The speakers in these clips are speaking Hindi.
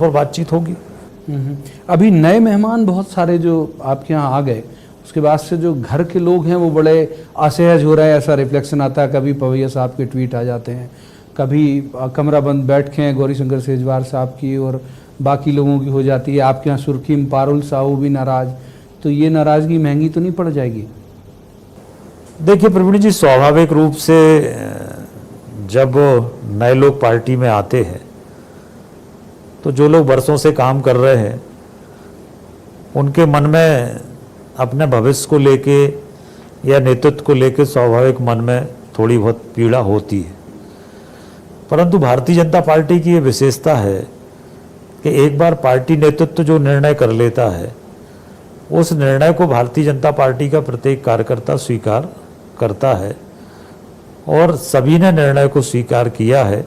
और बातचीत होगी। अभी नए मेहमान बहुत सारे जो आपके यहाँ आ गए, उसके बाद से जो घर के लोग हैं वो बड़े असहज हो रहे हैं, ऐसा रिफ्लेक्शन आता है। कभी पवैया साहब के ट्वीट आ जाते हैं, कभी कमरा बंद बैठके हैं गौरीशंकर सेजवार साहब की और बाकी लोगों की हो जाती है। आपके यहाँ सुर्खी पारुल साहू भी नाराज़, तो ये नाराज़गी महंगी तो नहीं पड़ जाएगी? देखिए प्रवीण जी, स्वाभाविक रूप से जब नए लोग पार्टी में आते हैं तो जो लोग बरसों से काम कर रहे हैं उनके मन में अपने भविष्य को लेके या नेतृत्व को लेके स्वाभाविक मन में थोड़ी बहुत पीड़ा होती है। परंतु भारतीय जनता पार्टी की ये विशेषता है कि एक बार पार्टी नेतृत्व जो निर्णय कर लेता है उस निर्णय को भारतीय जनता पार्टी का प्रत्येक कार्यकर्ता स्वीकार करता है और सभी ने निर्णय को स्वीकार किया है।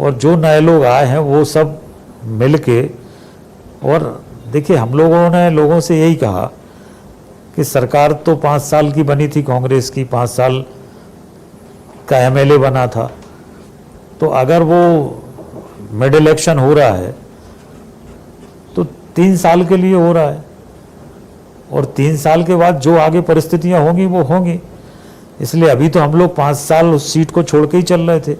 और जो नए लोग आए हैं वो सब मिलके, और देखिए हम लोगों ने लोगों से यही कहा कि सरकार तो 5 साल की बनी थी कांग्रेस की, 5 साल का एमएलए बना था, तो अगर वो मिड इलेक्शन हो रहा है तो 3 साल के लिए हो रहा है और 3 साल के बाद जो आगे परिस्थितियां होंगी वो होंगी। इसलिए अभी तो हम लोग 5 साल उस सीट को छोड़ के ही चल रहे थे।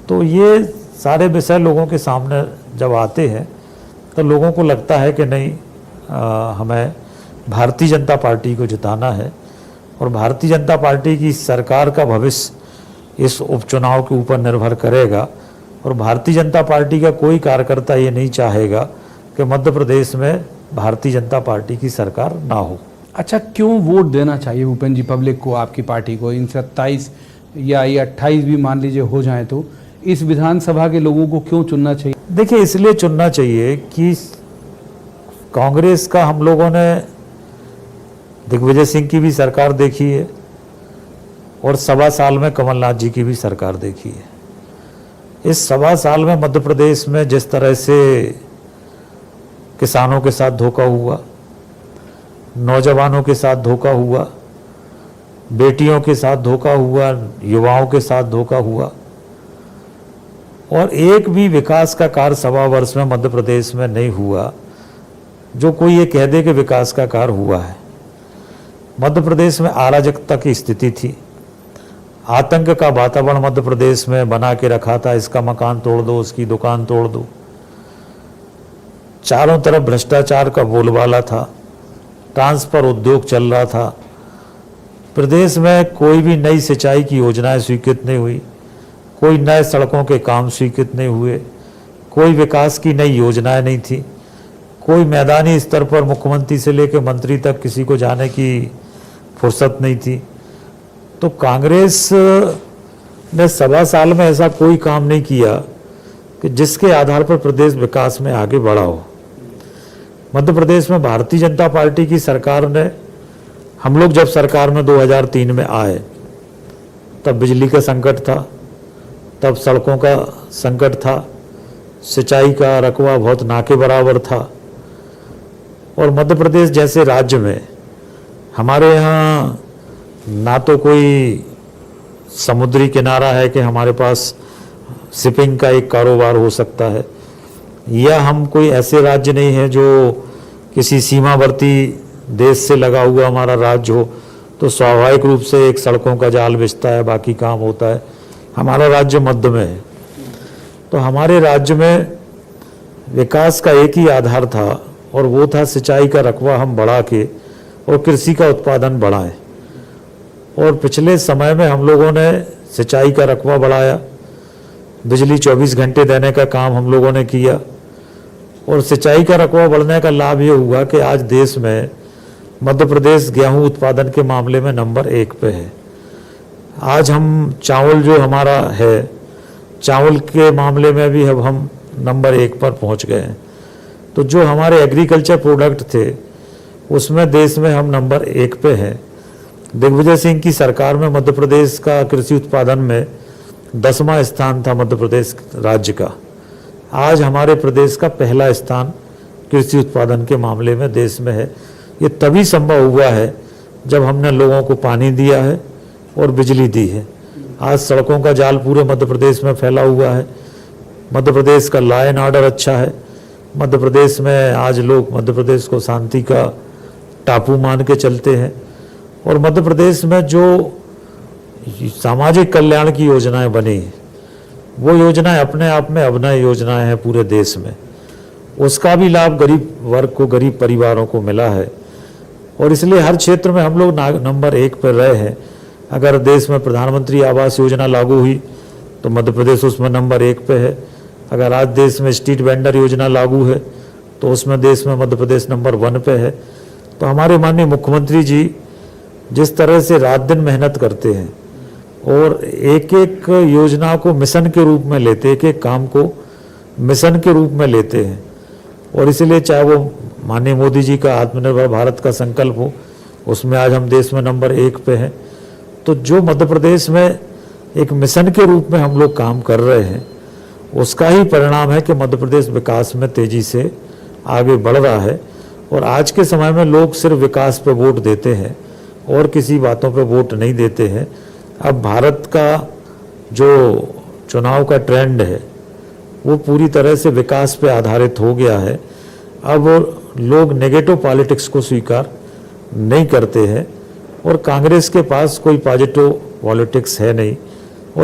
तो ये सारे विषय लोगों के सामने जब आते हैं तो लोगों को लगता है कि नहीं, हमें भारतीय जनता पार्टी को जिताना है और भारतीय जनता पार्टी की सरकार का भविष्य इस उपचुनाव के ऊपर निर्भर करेगा। और भारतीय जनता पार्टी का कोई कार्यकर्ता ये नहीं चाहेगा कि मध्य प्रदेश में भारतीय जनता पार्टी की सरकार ना हो। अच्छा, क्यों वोट देना चाहिए भूपेंद्र जी पब्लिक को, आपकी पार्टी को? इन 27 या ये 28 भी मान लीजिए हो जाए तो इस विधानसभा के लोगों को क्यों चुनना चाहिए? देखिए इसलिए चुनना चाहिए कि कांग्रेस का हम लोगों ने दिग्विजय सिंह की भी सरकार देखी है और 1.25 साल में कमलनाथ जी की भी सरकार देखी है। इस 1.25 साल में मध्य प्रदेश में जिस तरह से किसानों के साथ धोखा हुआ, नौजवानों के साथ धोखा हुआ, बेटियों के साथ धोखा हुआ, युवाओं के साथ धोखा हुआ और एक भी विकास का कार्य 1.25 वर्ष में मध्य प्रदेश में नहीं हुआ जो कोई ये कह दे कि विकास का कार्य हुआ है। मध्य प्रदेश में अराजकता की स्थिति थी, आतंक का वातावरण मध्य प्रदेश में बना के रखा था। इसका मकान तोड़ दो, उसकी दुकान तोड़ दो, चारों तरफ भ्रष्टाचार का बोलबाला था, ट्रांसफर उद्योग चल रहा था। प्रदेश में कोई भी नई सिंचाई की योजनाएं स्वीकृत नहीं हुई, कोई नए सड़कों के काम स्वीकृत नहीं हुए, कोई विकास की नई योजनाएं नहीं थी, कोई मैदानी स्तर पर मुख्यमंत्री से लेकर मंत्री तक किसी को जाने की फुर्सत नहीं थी। तो कांग्रेस ने 1.25 साल में ऐसा कोई काम नहीं किया कि जिसके आधार पर प्रदेश विकास में आगे बढ़ा हो। मध्य प्रदेश में भारतीय जनता पार्टी की सरकार ने, हम लोग जब सरकार में 2003 में आए तब बिजली का संकट था, तब सड़कों का संकट था, सिंचाई का रकबा बहुत ना के बराबर था। और मध्य प्रदेश जैसे राज्य में हमारे यहाँ ना तो कोई समुद्री किनारा है कि हमारे पास शिपिंग का एक कारोबार हो सकता है, या हम कोई ऐसे राज्य नहीं है जो किसी सीमावर्ती देश से लगा हुआ हमारा राज्य हो तो स्वाभाविक रूप से एक सड़कों का जाल बिछता है, बाकी काम होता है। हमारा राज्य मध्य में है, तो हमारे राज्य में विकास का एक ही आधार था और वो था सिंचाई का रकबा हम बढ़ा के और कृषि का उत्पादन बढ़ाएं। और पिछले समय में हम लोगों ने सिंचाई का रकबा बढ़ाया, बिजली 24 घंटे देने का काम हम लोगों ने किया और सिंचाई का रकबा बढ़ने का लाभ ये हुआ कि आज देश में मध्य प्रदेश गेहूं उत्पादन के मामले में नंबर 1 पे है। आज हम चावल जो हमारा है, चावल के मामले में भी अब हम नंबर 1 पर पहुंच गए हैं। तो जो हमारे एग्रीकल्चर प्रोडक्ट थे उसमें देश में हम नंबर 1 पे हैं। दिग्विजय सिंह की सरकार में मध्य प्रदेश का कृषि उत्पादन में 10वां स्थान था मध्य प्रदेश राज्य का। आज हमारे प्रदेश का पहला स्थान कृषि उत्पादन के मामले में देश में है। ये तभी संभव हुआ है जब हमने लोगों को पानी दिया है और बिजली दी है। आज सड़कों का जाल पूरे मध्य प्रदेश में फैला हुआ है, मध्य प्रदेश का लॉ एंड ऑर्डर अच्छा है। मध्य प्रदेश में आज लोग मध्य प्रदेश को शांति का टापू मान के चलते हैं। और मध्य प्रदेश में जो सामाजिक कल्याण की योजनाएं बनी, वो योजनाएं अपने आप में अभिनव योजनाएं हैं पूरे देश में। उसका भी लाभ गरीब वर्ग को, गरीब परिवारों को मिला है। और इसलिए हर क्षेत्र में हम लोग नंबर 1 पर रहे हैं। अगर देश में प्रधानमंत्री आवास योजना लागू हुई तो मध्य प्रदेश उसमें नंबर 1 पे है। अगर आज देश में स्ट्रीट वेंडर योजना लागू है तो उसमें देश में मध्य प्रदेश नंबर 1 पे है। तो हमारे माननीय मुख्यमंत्री जी जिस तरह से रात दिन मेहनत करते हैं और एक एक योजना को मिशन के रूप में लेते, एक एक काम को मिशन के रूप में लेते हैं। और इसलिए चाहे वो माननीय मोदी जी का आत्मनिर्भर भारत का संकल्प हो, उसमें आज हम देश में नंबर 1 पे हैं। तो जो मध्य प्रदेश में एक मिशन के रूप में हम लोग काम कर रहे हैं, उसका ही परिणाम है कि मध्य प्रदेश विकास में तेजी से आगे बढ़ रहा है। और आज के समय में लोग सिर्फ विकास पे वोट देते हैं और किसी बातों पे वोट नहीं देते हैं। अब भारत का जो चुनाव का ट्रेंड है वो पूरी तरह से विकास पे आधारित हो गया है। अब लोग नेगेटिव पॉलिटिक्स को स्वीकार नहीं करते हैं और कांग्रेस के पास कोई पॉजिटिव पॉलिटिक्स है नहीं।